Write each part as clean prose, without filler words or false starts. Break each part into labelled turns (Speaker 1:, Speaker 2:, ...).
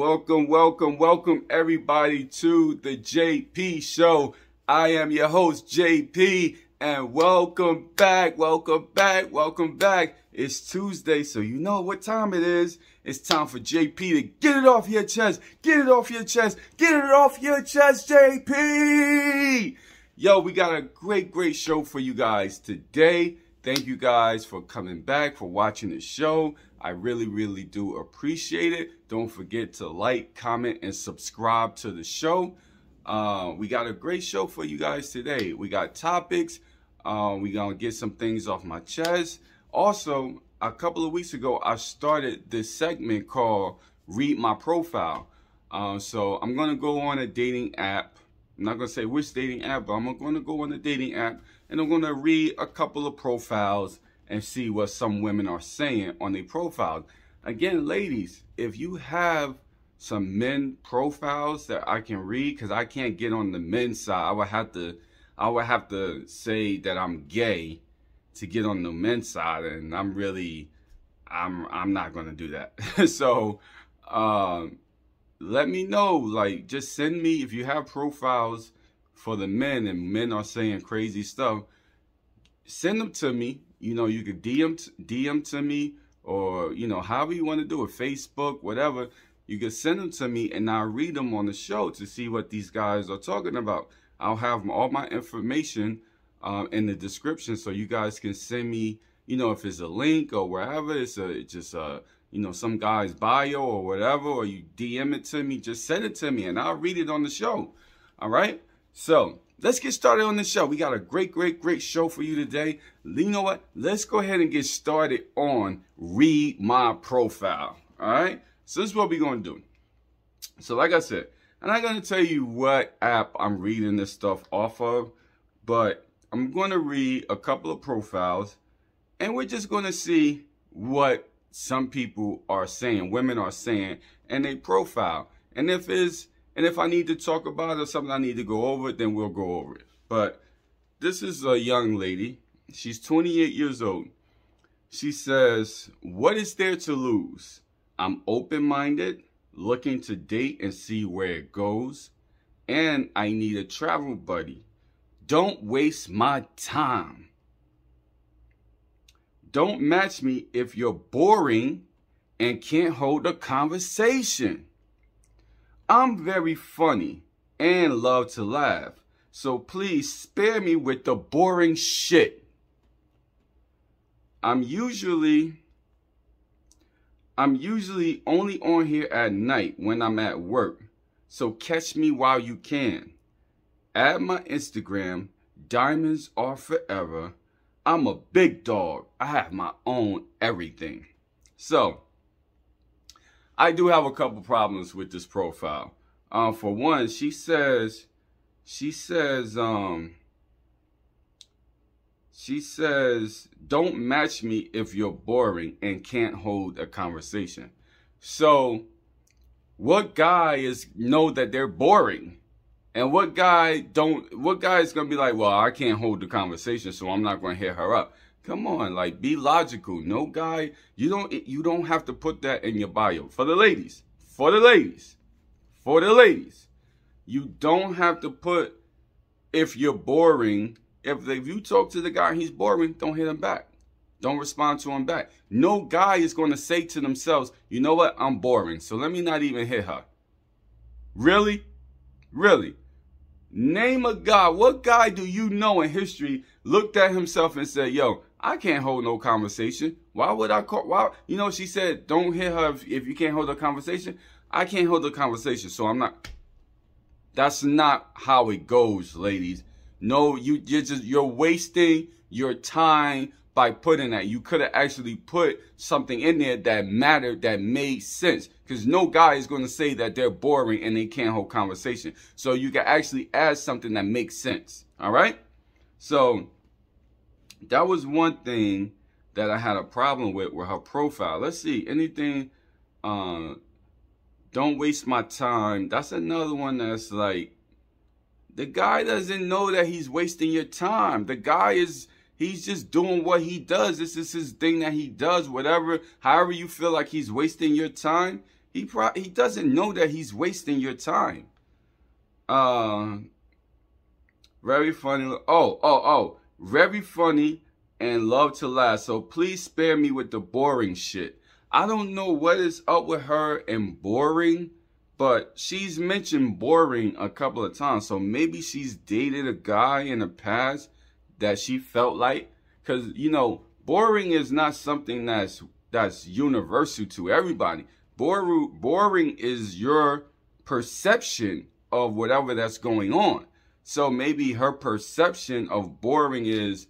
Speaker 1: Welcome everybody to the JP Show. I am your host, JP, and welcome back. It's Tuesday, so you know what time it is. It's time for JP to get it off your chest. Get it off your chest, JP! Yo, we got a great show for you guys today. Thank you guys for coming back, for watching the show. I really do appreciate it. Don't forget to like, comment, and subscribe to the show. We got a great show for you guys today. We got topics. We gonna get some things off my chest. Also, a couple of weeks ago, I started this segment called Read My Profile. So I'm gonna go on a dating app. I'm not gonna say which dating app, but I'm gonna go on a dating app and I'm gonna read a couple of profiles and see what some women are saying on their profiles. Again, ladies, if you have some men profiles that I can read, because I can't get on the men's side, I would have to say that I'm gay to get on the men's side, and I'm not gonna do that. So let me know, like, just send me, if you have profiles for the men and men are saying crazy stuff, send them to me. You know, you could DM to me, or, you know, however you want to do it, Facebook, whatever. You can send them to me and I'll read them on the show to see what these guys are talking about. I'll have all my information in the description, so you guys can send me, you know, if it's a link or wherever, it's just you know, some guy's bio or whatever, or you DM it to me, just send it to me and I'll read it on the show. All right? So let's get started on the show. We got a great show for you today. You know what? Let's go ahead and get started on Read My Profile. All right? So this is what we're going to do. So like I said, I'm not going to tell you what app I'm reading this stuff off of, but I'm going to read a couple of profiles and we're just going to see what some people are saying, women are saying, in their profile. And if I need to talk about it or something I need to go over it, then we'll go over it. But this is a young lady. She's 28 years old. She says, "What is there to lose? I'm open-minded, looking to date and see where it goes. And I need a travel buddy. Don't waste my time. Don't match me if you're boring and can't hold a conversation. I'm very funny and love to laugh, so please spare me with the boring shit. I'm usually only on here at night when I'm at work, so catch me while you can. Add my Instagram, diamonds are forever. I'm a big dog. I have my own everything." So I do have a couple problems with this profile. For one, she says, don't match me if you're boring and can't hold a conversation. So what guy know that they're boring? And what guy is gonna be like, well, I can't hold the conversation, so I'm not gonna hit her up. Come on, like, be logical. No guy, you don't have to put that in your bio. For the ladies, you don't have to put, if you're boring. If you talk to the guy and he's boring, don't hit him back. Don't respond to him back. No guy is going to say to themselves, you know what, I'm boring, so let me not even hit her. Really? Name a guy. What guy do you know in history looked at himself and said, yo, I can't hold no conversation. Why would I call? Why? You know, she said, don't hit her if you can't hold a conversation. I can't hold a conversation, so I'm not. That's not how it goes, ladies. No, you're wasting your time by putting that. You could have actually put something in there that mattered, that made sense. Because no guy is going to say that they're boring and they can't hold conversation. So you can actually add something that makes sense. All right? So that was one thing that I had a problem with her profile. Let's see. Anything, don't waste my time. That's another one that's like, the guy doesn't know that he's wasting your time. The guy he's just doing what he does. This is his thing that he does, whatever, however you feel like he's wasting your time. He doesn't know that he's wasting your time. Very funny. Very funny and love to last. So please spare me with the boring shit. I don't know what is up with her and boring, but she's mentioned boring a couple of times. So maybe she's dated a guy in the past that she felt like, because, you know, boring is not something that's universal to everybody. Boring is your perception of whatever that's going on. So maybe her perception of boring is,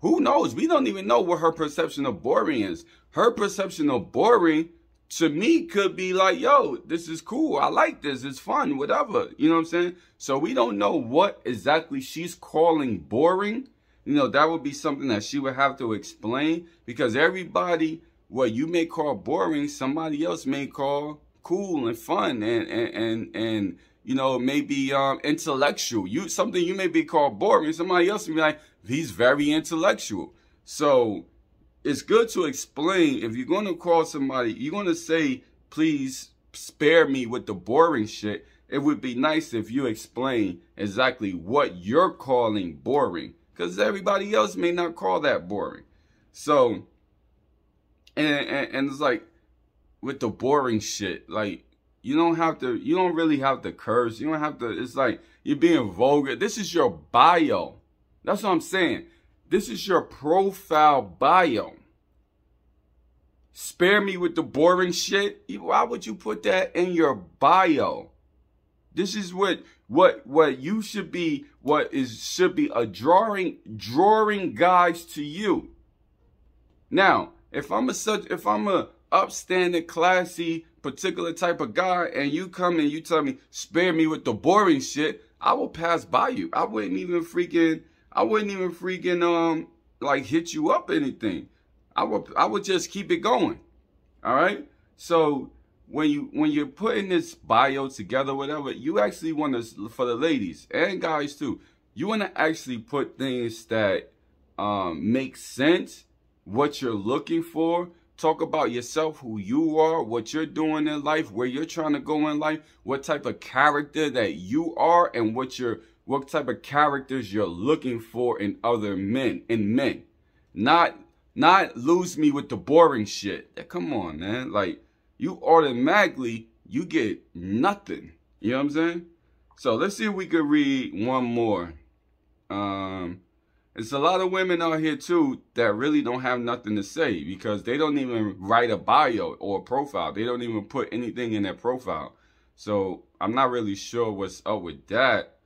Speaker 1: who knows? We don't even know what her perception of boring is. Her perception of boring, to me, could be like, yo, this is cool. I like this. It's fun, whatever. You know what I'm saying? So we don't know what exactly she's calling boring. You know, that would be something that she would have to explain, because everybody, what you may call boring, somebody else may call cool and fun and you know, maybe intellectual. Something you may be called boring, somebody else may be like, he's very intellectual. So it's good to explain. If you're going to call somebody, you're going to say, please spare me with the boring shit. It would be nice if you explain exactly what you're calling boring, because everybody else may not call that boring. So, and it's like, with the boring shit, like, you don't really have to curse. You don't have to, it's like, you're being vulgar. This is your bio. That's what I'm saying. This is your profile bio. Spare me with the boring shit. Why would you put that in your bio? This is what you should be, should be a drawing guides to you. Now, if I'm a upstanding, classy, particular type of guy, and you come and you tell me, spare me with the boring shit, I will pass by you. I wouldn't even freaking like hit you up or anything. I would just keep it going. All right. So when you're putting this bio together, whatever, you actually want to, for the ladies and guys too, you want to actually put things that make sense, what you're looking for. Talk about yourself, who you are, what you're doing in life, where you're trying to go in life, what type of character that you are, and what type of characters you're looking for in other men, Not lose me with the boring shit. Come on, man. Like, you automatically, you get nothing. You know what I'm saying? So let's see if we could read one more. There's a lot of women out here too that really don't have nothing to say, because they don't even write a bio or a profile. They don't even put anything in their profile. So I'm not really sure what's up with that.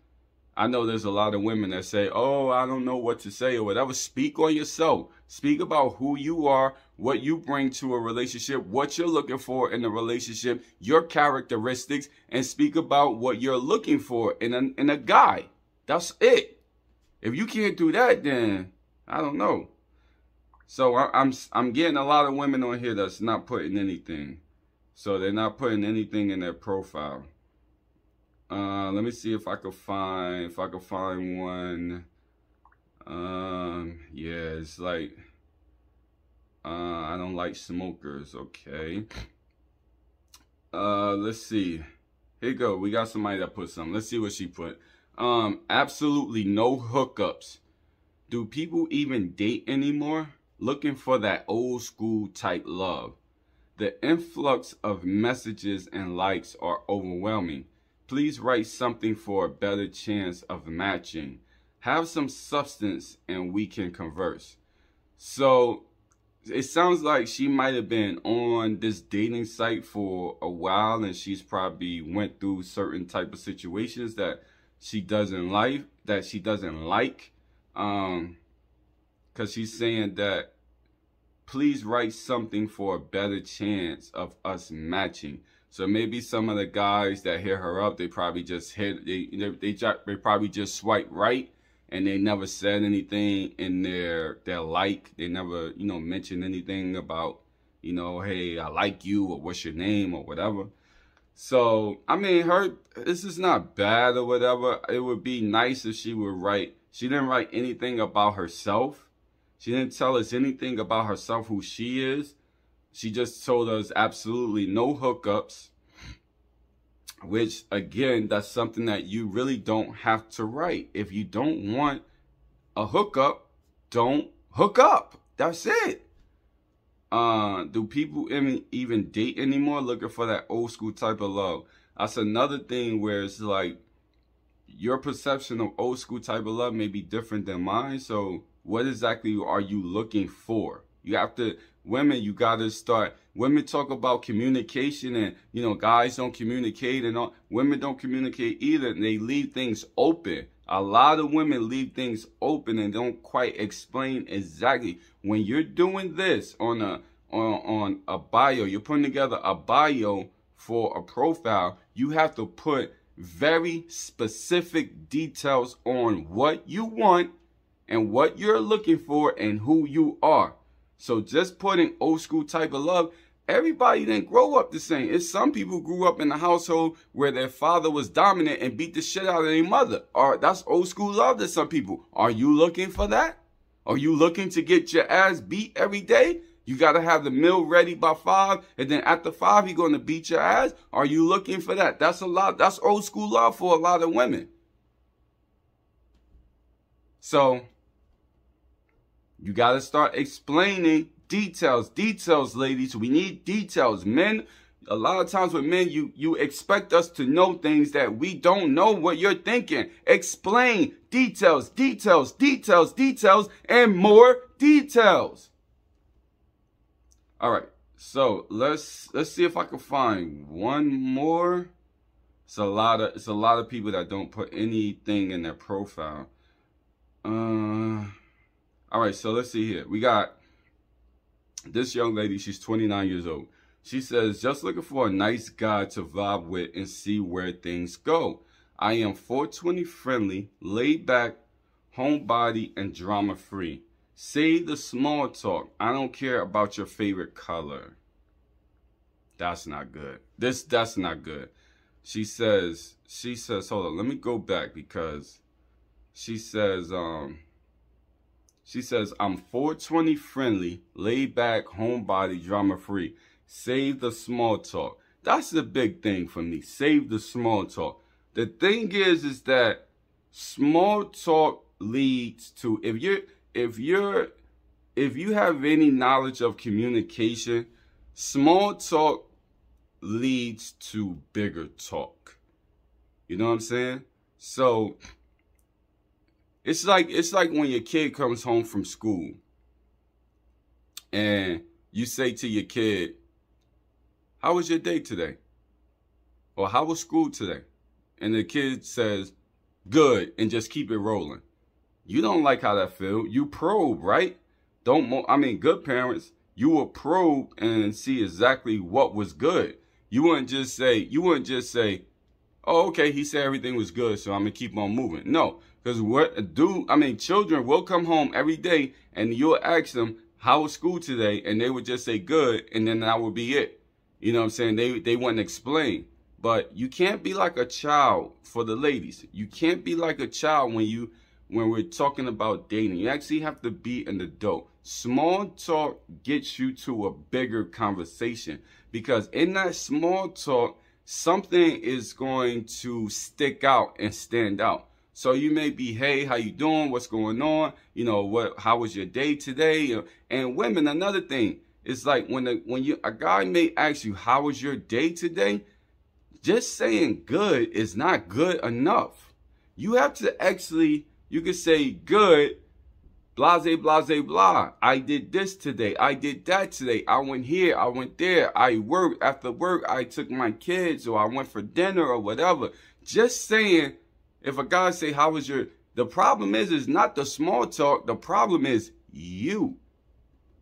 Speaker 1: I know there's a lot of women that say, oh, I don't know what to say or whatever. Speak on yourself. Speak about who you are, what you bring to a relationship, what you're looking for in a relationship, your characteristics, and speak about what you're looking for in a guy. That's it. If you can't do that, then I don't know. So I'm getting a lot of women on here that's not putting anything. So they're not putting anything in their profile. Let me see if I could find one. Yeah, it's like I don't like smokers. Okay. Let's see. Here you go. We got somebody that put something. Let's see what she put. Absolutely no hookups. Do people even date anymore? Looking for that old school type love. The influx of messages and likes are overwhelming. Please write something for a better chance of matching. Have some substance and we can converse. So it sounds like she might have been on this dating site for a while, and she's probably went through certain type of situations that she doesn't like, because she's saying that please write something for a better chance of us matching. So maybe some of the guys that hit her up, they probably just they probably just swipe right, and they never said anything in their like. They never, mentioned anything about, hey, I like you, or what's your name, or whatever. So, I mean, this is not bad or whatever. It would be nice if she would write. She didn't write anything about herself. She didn't tell us anything about herself, who she is. She just told us absolutely no hookups, which, again, that's something that you really don't have to write. If you don't want a hookup, don't hook up. That's it. Do people even date anymore looking for that old school type of love? That's another thing where it's like your perception of old school type of love may be different than mine. So what exactly are you looking for? You have to, women, you got to start. Women talk about communication and, you know, guys don't communicate and all. Women don't communicate either. And they leave things open. A lot of women leave things open and don't quite explain exactly. When you're doing this on a bio, you're putting together a bio for a profile, you have to put very specific details on what you want and what you're looking for and who you are. So just putting old school type of love, everybody didn't grow up the same. It's some people grew up in a household where their father was dominant and beat the shit out of their mother. Or that's old school love to some people. Are you looking for that? Are you looking to get your ass beat every day? You got to have the meal ready by 5, and then after 5, you're going to beat your ass? Are you looking for that? That's That's old school love for a lot of women. So you got to start explaining details. Details, ladies. We need details. Men, a lot of times with men, you expect us to know things that we don't know what you're thinking. Explain details, details, details, details, and more details. All right. So let's see if I can find one more. It's a lot of people that don't put anything in their profile. All right, so let's see here. We got this young lady. She's 29 years old. She says, just looking for a nice guy to vibe with and see where things go. I am 420 friendly, laid back, homebody, and drama free. Save the small talk. I don't care about your favorite color. That's not good. That's not good. She says, hold on, let me go back because she says, I'm 420 friendly, laid back, homebody, drama free. Save the small talk. That's the big thing for me. Save the small talk. The thing is that small talk leads to, if you have any knowledge of communication, small talk leads to bigger talk. You know what I'm saying? So it's like when your kid comes home from school and you say to your kid, how was your day today? Or how was school today? And the kid says, good, and just keep it rolling. You don't like how that feels. You probe, right? Good parents, you will probe and see exactly what was good. You wouldn't just say, oh, okay, he said everything was good, so I'm going to keep on moving. No, because children will come home every day and you'll ask them, how was school today? And they would just say good, and then that would be it. You know what I'm saying? They wouldn't explain. But you can't be like a child for the ladies. You can't be like a child when we're talking about dating. You actually have to be an adult. Small talk gets you to a bigger conversation, because in that small talk, something is going to stick out and stand out. So you may be, hey, how you doing? What's going on? You know, how was your day today? And women, another thing, it's like when a guy may ask you, how was your day today? Just saying good is not good enough. You have to actually, you can say good, blase, blase, blah. I did this today. I did that today. I went here. I went there. I worked. After work, I took my kids, or I went for dinner, or whatever. Just saying, if a guy say, how was your, the problem is not the small talk. The problem is you.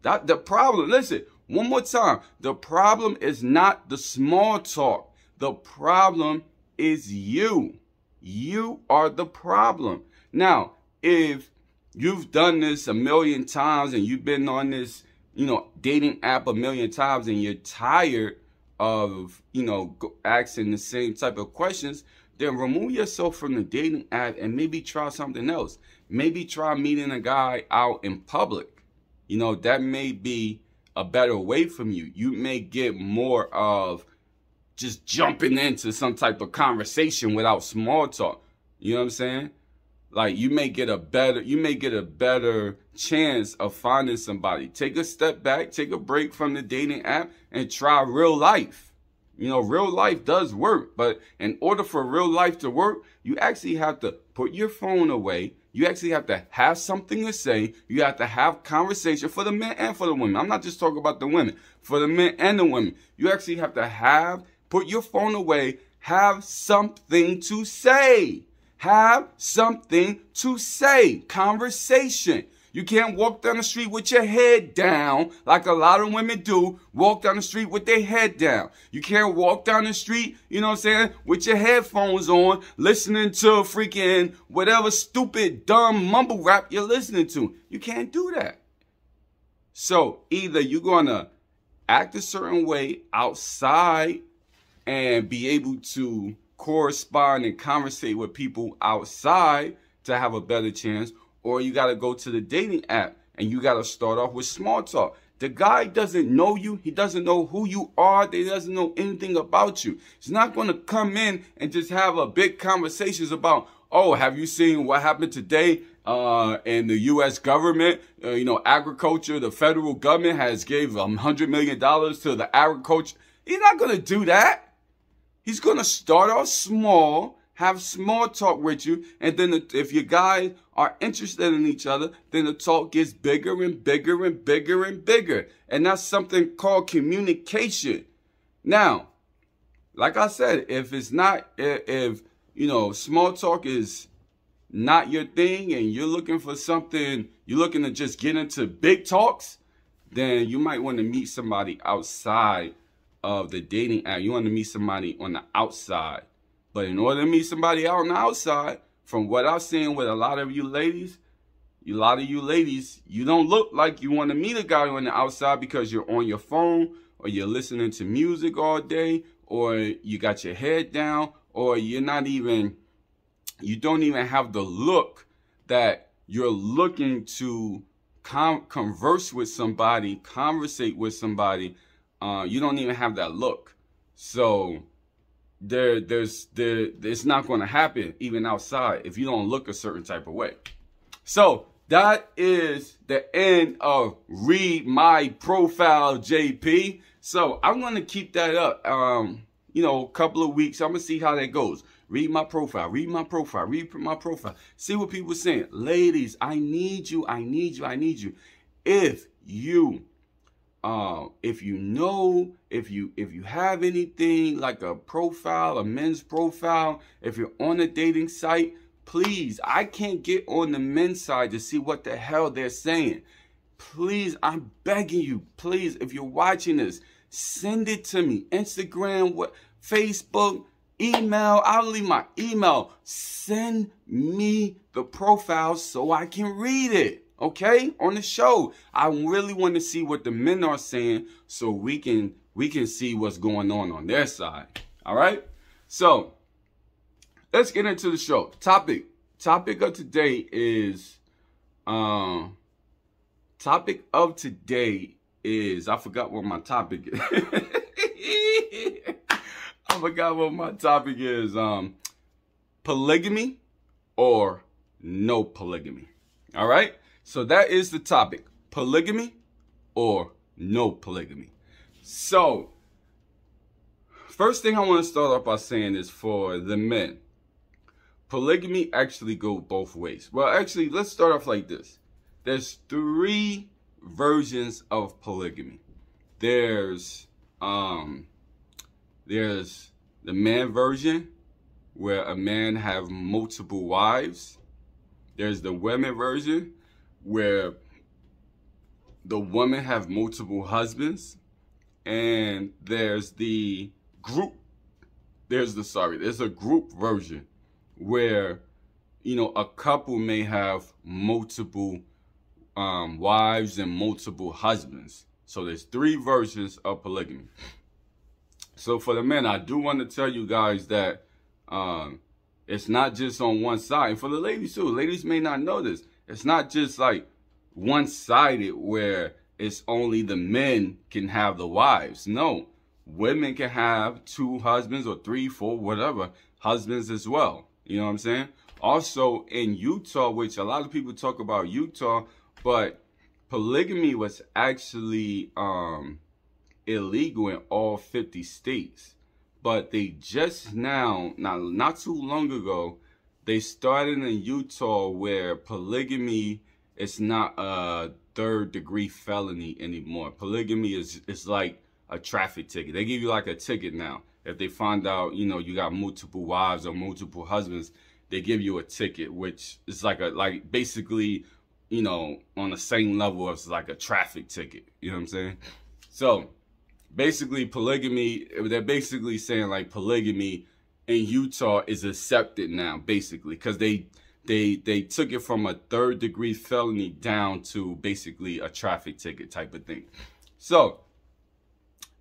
Speaker 1: The problem, listen, one more time. The problem is not the small talk. The problem is you. You are the problem. Now, if you've done this a million times and you've been on this, dating app a million times and you're tired of, asking the same type of questions, then remove yourself from the dating app and maybe try something else. Maybe try meeting a guy out in public. That may be a better way from you. You may get more of just jumping into some type of conversation without small talk. You know what I'm saying? Like you may get a better chance of finding somebody. Take a step back, take a break from the dating app and try real life. You know, real life does work, but in order for real life to work, you actually have to put your phone away. You actually have to have something to say. You have to have conversation for the men and for the women. I'm not just talking about the women, for the men and the women. You actually have to put your phone away, have something to say. Have something to say. Conversation. You can't walk down the street with your head down like a lot of women do. Walk down the street with their head down. You can't walk down the street, you know what I'm saying, with your headphones on, listening to freaking whatever stupid, dumb mumble rap you're listening to. You can't do that. So either you're going to act a certain way outside and be able to correspond and conversate with people outside to have a better chance, or you got to go to the dating app and you got to start off with small talk. The guy doesn't know you. He doesn't know who you are. He doesn't know anything about you. He's not going to come in and just have a big conversations about, oh, have you seen what happened today in the U.S. government? Agriculture, the federal government has gave $100 million to the agriculture. He's not going to do that. He's going to start off small, have small talk with you, and then if you guys are interested in each other, then the talk gets bigger and bigger and bigger and bigger. And that's something called communication. Now, like I said, if small talk is not your thing and you're looking for something, you're looking to just get into big talks, then you might want to meet somebody outside of the dating app. You want to meet somebody on the outside. But in order to meet somebody out on the outside, from what I've seen with a lot of you ladies, you don't look like you want to meet a guy on the outside because you're on your phone or you're listening to music all day or you got your head down or you don't even have the look that you're looking to converse with somebody, conversate with somebody. You don't even have that look. So it's not going to happen even outside if you don't look a certain type of way. So that is the end of Read My Profile, JP. So I'm going to keep that up, a couple of weeks. I'm going to see how that goes. Read my profile, read my profile, read my profile. See what people are saying. Ladies, I need you. I need you. I need you. If you have anything like a profile, a men's profile, if you're on a dating site, please, I can't get on the men's side to see what the hell they're saying. Please, I'm begging you, please, if you're watching this, send it to me. Instagram, Facebook, email. I'll leave my email. Send me the profile so I can read it. Okay, on the show. I really want to see what the men are saying so we can see what's going on their side. All right. So let's get into the show. Topic of today is I forgot what my topic is. I forgot what my topic is. Polygamy or no polygamy. All right. So that is the topic, polygamy or no polygamy. So first thing I want to start off by saying is for the men, polygamy actually goes both ways. Well, actually, let's start off like this. There's 3 versions of polygamy. There's the man version where a man have multiple wives. There's the women version where the women have multiple husbands, and there's a group version where, a couple may have multiple wives and multiple husbands. So there's 3 versions of polygamy. So for the men, I do want to tell you guys that it's not just on one side. And for the ladies too, ladies may not know this. It's not just like one-sided where it's only the men can have the wives. No, women can have 2 husbands or 3, 4, whatever husbands as well. You know what I'm saying? Also in Utah, which a lot of people talk about Utah, but polygamy was actually illegal in all 50 states. But they just now, not too long ago, they started in Utah where polygamy is not a 3rd-degree felony anymore. Polygamy is like a traffic ticket. They give you like a ticket now. If they find out, you know, you got multiple wives or multiple husbands, they give you a ticket, which is like basically, you know, on the same level as like a traffic ticket. You know what I'm saying? So basically polygamy, they're basically saying like polygamy in Utah is accepted now, basically, because they took it from a 3rd-degree felony down to basically a traffic ticket type of thing. So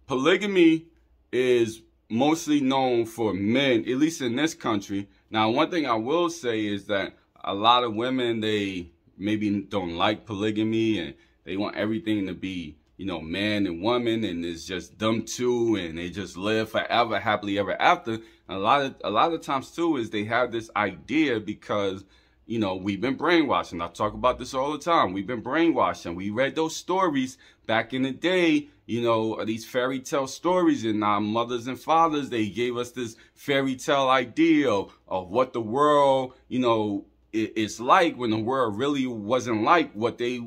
Speaker 1: polygamy is mostly known for men, at least in this country. Now, one thing I will say is that a lot of women, they maybe don't like polygamy and they want everything to be, you know, man and woman, and it's just them two, and they just live forever, happily ever after. A lot of times too is they have this idea because, you know, we've been brainwashed, and I talk about this all the time. We've been brainwashed, and we read those stories back in the day, you know, these fairy tale stories, and our mothers and fathers, they gave us this fairy tale idea of what the world, you know, it's like, when the world really wasn't like what they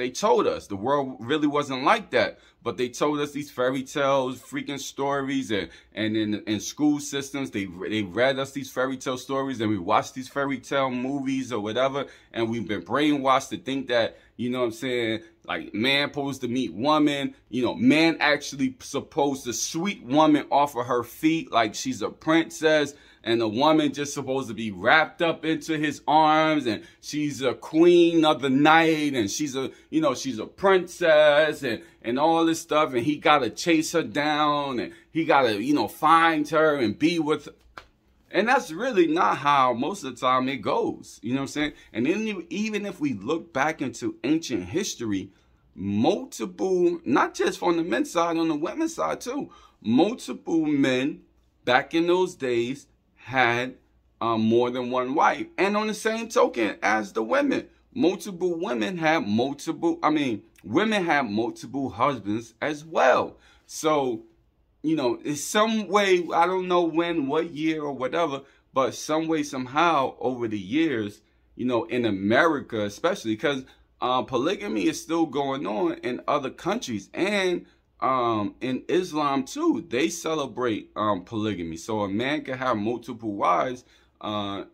Speaker 1: told us. The world really wasn't like that, but they told us these fairy tales, freaking stories, and in school systems they read us these fairy tale stories, and we watched these fairy tale movies or whatever, and we've been brainwashed to think that, you know what I'm saying, like man supposed to meet woman, you know, man actually supposed to sweep woman off of her feet like she's a princess, and the woman just supposed to be wrapped up into his arms, and she's a queen of the night, and she's a, you know, she's a princess, and all this stuff, and he gotta chase her down, and he gotta, you know, find her and be with her. And that's really not how most of the time it goes. You know what I'm saying? And then even if we look back into ancient history, multiple, not just from the men's side, on the women's side too, multiple men back in those days had more than one wife. And on the same token as the women, multiple women had multiple, women had multiple husbands as well. So, you know, in some way, I don't know when, what year or whatever, but some way, somehow over the years, you know, in America especially, because polygamy is still going on in other countries, and in Islam too, they celebrate polygamy. So a man can have multiple wives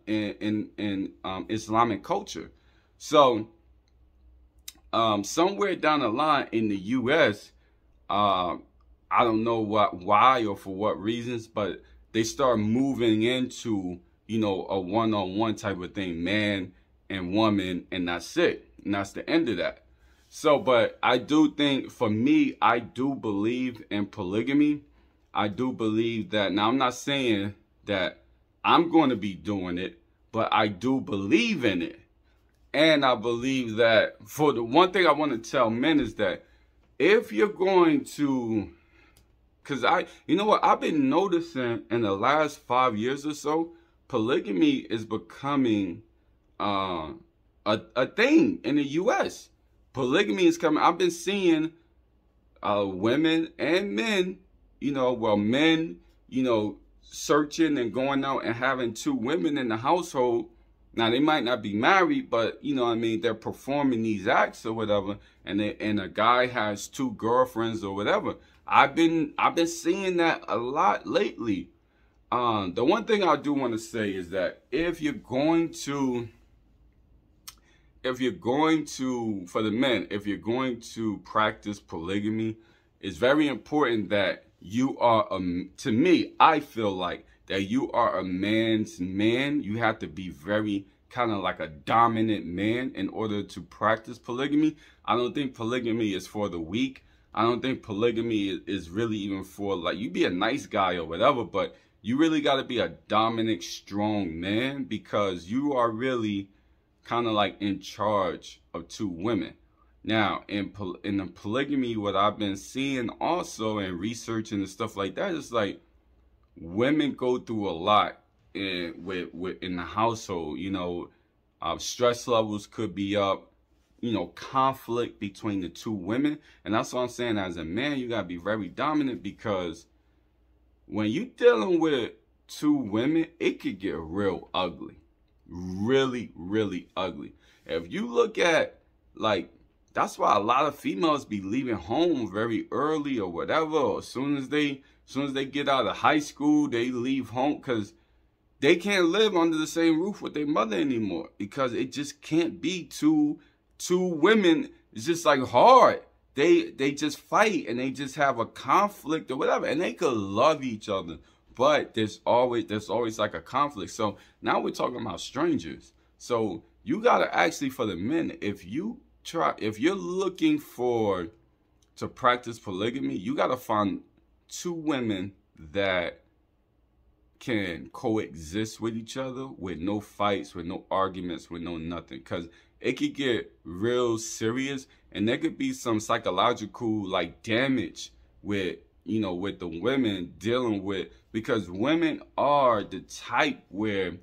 Speaker 1: in Islamic culture. So somewhere down the line in the U.S., I don't know why or for what reasons, but they start moving into, you know, a one-on-one type of thing, man and woman, and that's it. And that's the end of that. So, but I do think, for me, I do believe in polygamy. I do believe that, now I'm not saying that I'm going to be doing it, but I do believe in it. And I believe that, for the one thing I want to tell men is that if you're going to, because you know what, I've been noticing in the last 5 years or so, polygamy is becoming a thing in the U.S. Polygamy is coming. I've been seeing women and men, you know, well, men, you know, searching and going out and having 2 women in the household. Now, they might not be married, but, you know what I mean, they're performing these acts or whatever, and a guy has 2 girlfriends or whatever. I've been seeing that a lot lately. The one thing I do want to say is that if you're going to, for the men, if you're going to practice polygamy, it's very important that you are, to me, I feel like that you are a man's man. You have to be very kind of like a dominant man in order to practice polygamy. I don't think polygamy is for the weak. I don't think polygamy is really even for, like, you be a nice guy or whatever, but you really got to be a dominant, strong man, because you are really kind of like in charge of 2 women. Now, in the polygamy, what I've been seeing also and researching and stuff like that is like women go through a lot in the household. You know, stress levels could be up. You know, conflict between the two women, and that's what I'm saying. As a man, you gotta be very dominant, because when you dealing with two women, it could get real ugly, really, really ugly. If you look at, like, that's why a lot of females be leaving home very early or whatever, or as soon as they get out of high school, they leave home, because they can't live under the same roof with their mother anymore, because it just can't be two women. It's just like hard. They just fight, and they just have a conflict or whatever, and they could love each other, but there's always like a conflict. So now we're talking about strangers. So you gotta actually, for the men, if you're looking to practice polygamy, you gotta find two women that can coexist with each other with no fights, with no arguments, with no nothing, because it could get real serious, and there could be some psychological like damage with, you know, with the women dealing with, because women are the type where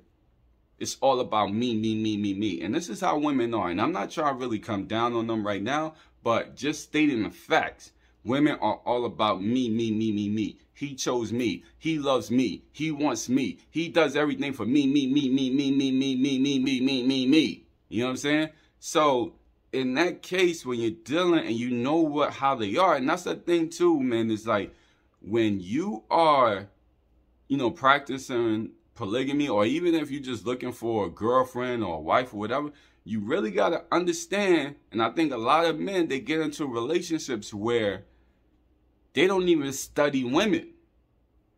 Speaker 1: it's all about me, me, me, me, me. And this is how women are. And I'm not trying to really come down on them right now, but just stating the facts. Women are all about me, me, me, me, me. He chose me. He loves me. He wants me. He does everything for me, me, me, me, me, me, me, me, me, me, me, me, me. You know what I'm saying? So in that case, when you're dealing and you know how they are, and that's the thing too, man, is like when you are, you know, practicing polygamy, or even if you're just looking for a girlfriend or a wife or whatever, you really got to understand. And I think a lot of men, they get into relationships where they don't even study women.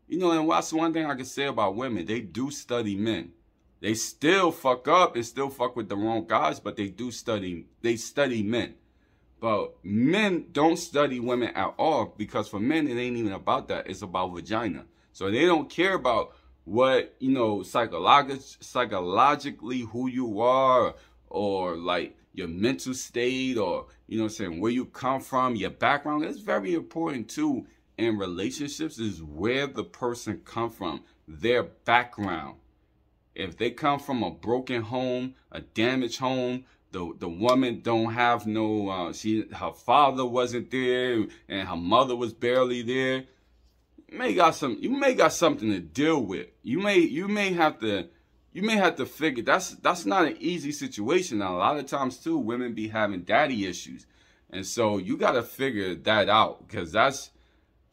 Speaker 1: You know, and that's one thing I can say about women. They do study men. They still fuck up and still fuck with the wrong guys, but they study men. But men don't study women at all, because for men, it ain't even about that. It's about vagina. So they don't care about what, you know, psychologically who you are, or like your mental state, or, you know what I'm saying, where you come from, your background. It's very important too in relationships, is where the person come from, their background. If they come from a broken home, a damaged home, the woman don't have no, her father wasn't there, and her mother was barely there, you may got something to deal with. You may have to figure that's not an easy situation. Now, a lot of times too, women be having daddy issues, and so you got to figure that out, because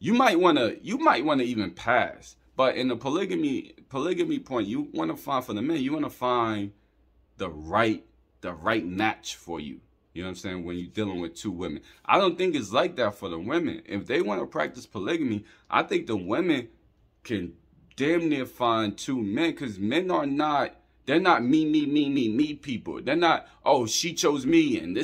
Speaker 1: you might want to even pass. But in the polygamy point, you want to find, for the men, you want to find the right match for you. You know what I'm saying? When you're dealing with two women. I don't think it's like that for the women. If they want to practice polygamy, I think the women can damn near find two men, because men are not, they're not me people. They're not, oh, she chose me, and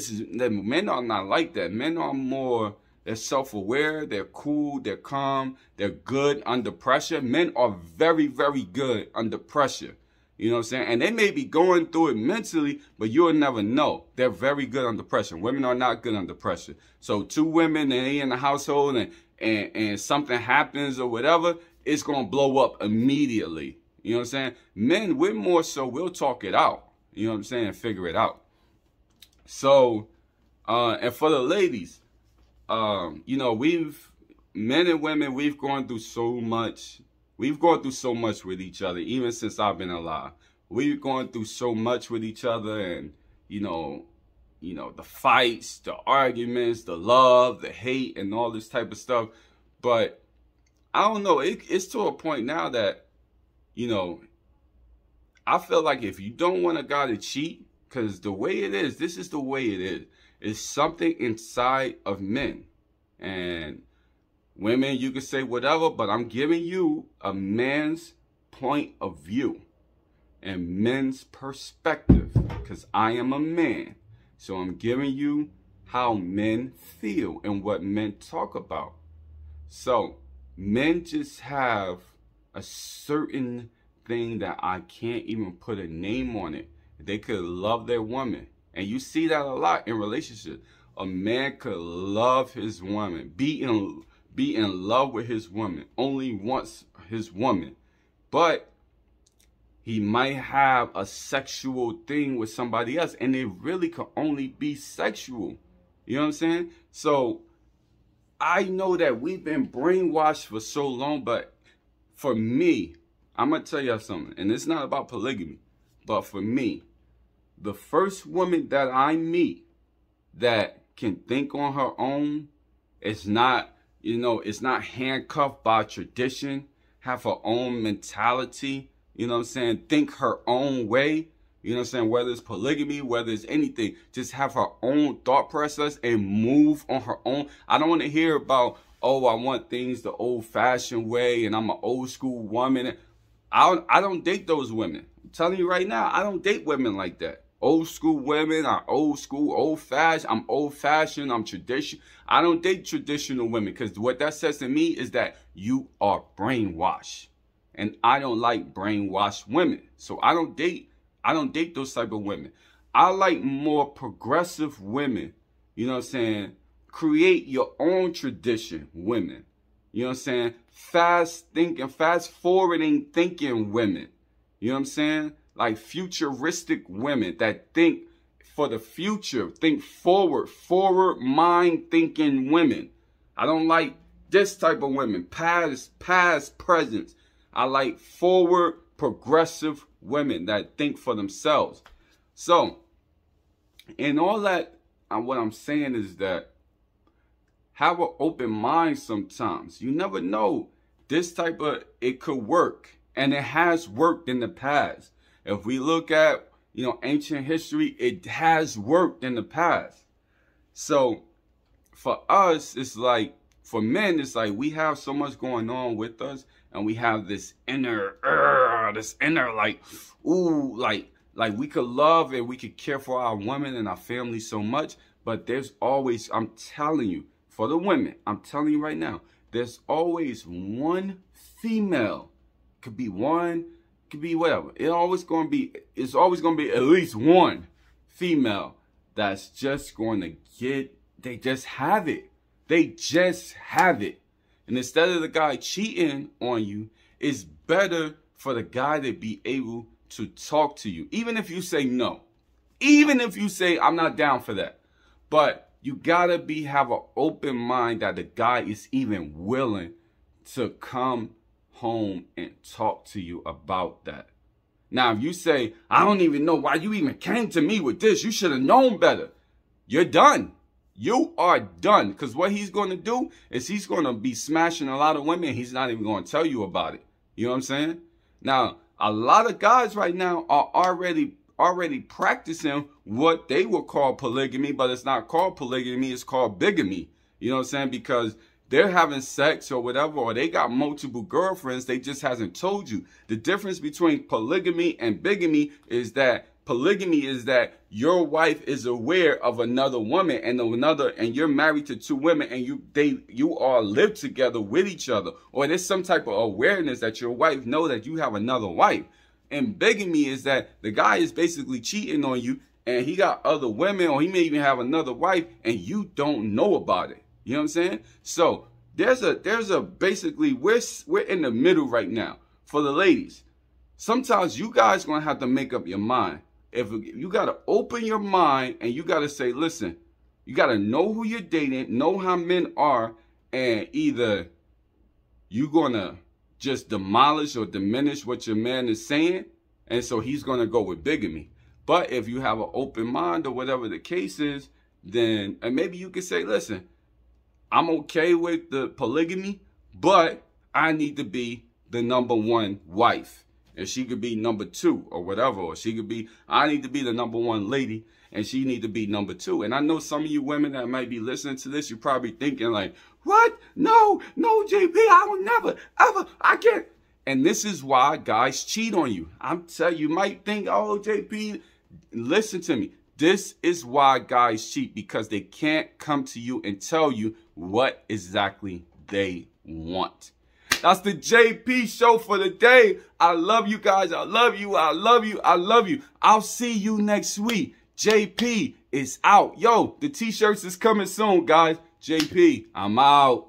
Speaker 1: men are not like that. Men are more, they're self-aware, they're cool, they're calm, they're good under pressure. Men are very, very good under pressure. You know what I'm saying? And they may be going through it mentally, but you'll never know. They're very good under pressure. Women are not good under pressure. So two women, and they in the household, and something happens or whatever, it's going to blow up immediately. You know what I'm saying? Men, we're more so, we'll talk it out. You know what I'm saying? And figure it out. So, and for the ladies, you know, men and women, we've gone through so much. We've gone through so much with each other, even since I've been alive. We've gone through so much with each other, and, you know, the fights, the arguments, the love, the hate, and all this type of stuff. But I don't know, it's to a point now that, you know, I feel like if you don't want a guy to cheat, because the way it is, this is the way it is. It's something inside of men. And women, you can say whatever, but I'm giving you a man's point of view and men's perspective, because I am a man. So I'm giving you how men feel and what men talk about. So men just have a certain thing that I can't even put a name on it. They could love their woman. And you see that a lot in relationships. A man could love his woman, be in love with his woman, only wants his woman, but he might have a sexual thing with somebody else, and it really could only be sexual. You know what I'm saying? So I know that we've been brainwashed for so long, but for me, I'm going to tell you something, and it's not about polygamy, but for me, the first woman that I meet that can think on her own, it's not, it's not handcuffed by tradition, have her own mentality, you know what I'm saying, think her own way, you know what I'm saying, whether it's polygamy, whether it's anything, just have her own thought process and move on her own. I don't want to hear about, oh, I want things the old-fashioned way and I'm an old-school woman. I don't date those women. I'm telling you right now, I don't date women like that. Old school women are old school, old fashioned. I'm old fashioned. I'm traditional. I don't date traditional women because what that says to me is that you are brainwashed, and I don't like brainwashed women. So I don't date those type of women. I like more progressive women. You know what I'm saying? Create your own tradition women. You know what I'm saying? Fast thinking, fast forwarding thinking women. You know what I'm saying? Like futuristic women that think for the future, think forward mind thinking women. I don't like this type of women, past, present. I like forward, progressive women that think for themselves. So, in all that, what I'm saying is that have an open mind sometimes. You never know. This type of, it could work. And it has worked in the past. If we look at, ancient history, it has worked in the past. So for us, it's like, for men, it's like we have so much going on with us. And we have this inner, like, ooh, like we could love and we could care for our women and our family so much. But there's always, I'm telling you, for the women, I'm telling you right now, there's always one female. Could be one, could be whatever. It's always going to be at least one female that's just going to they just have it. They just have it. And instead of the guy cheating on you, it's better for the guy to be able to talk to you. Even if you say no. Even if you say, I'm not down for that. But you gotta have an open mind that the guy is even willing to come home and talk to you about that. Now, if you say, I don't even know why you even came to me with this, you should have known better, you're done. You are done. Because what he's going to do is he's going to be smashing a lot of women. He's not even going to tell you about it. You know what I'm saying? Now, a lot of guys right now are already practicing what they would call polygamy, but it's not called polygamy. It's called bigamy. You know what I'm saying? Because they're having sex or whatever, or they got multiple girlfriends. They just hasn't told you. The difference between polygamy and bigamy is that polygamy is that your wife is aware of another woman and you're married to two women and you all live together with each other, or there's some type of awareness that your wife know that you have another wife. And bigamy is that the guy is basically cheating on you and he got other women, or he may even have another wife and you don't know about it. You know what I'm saying? So there's a basically we're in the middle right now. For the ladies, sometimes you guys gonna have to make up your mind. If you gotta open your mind and you gotta say, listen, you gotta know who you're dating, know how men are, and either you gonna just demolish or diminish what your man is saying, and so he's gonna go with bigamy. But if you have an open mind or whatever the case is, then and maybe you can say, listen, I'm okay with the polygamy, but I need to be the #1 wife. And she could be #2 or whatever. Or she could be, I need to be the #1 lady and she need to be #2. And I know some of you women that might be listening to this, you're probably thinking like, what? No, JP, I will never, ever, I can't. And this is why guys cheat on you. I'm telling you, you might think, oh, JP, listen to me. This is why guys cheat, because they can't come to you and tell you what exactly they want. That's the JP show for the day. I love you guys. I love you. I love you. I love you. I'll see you next week. JP is out. Yo, the t-shirts is coming soon, guys. JP, I'm out.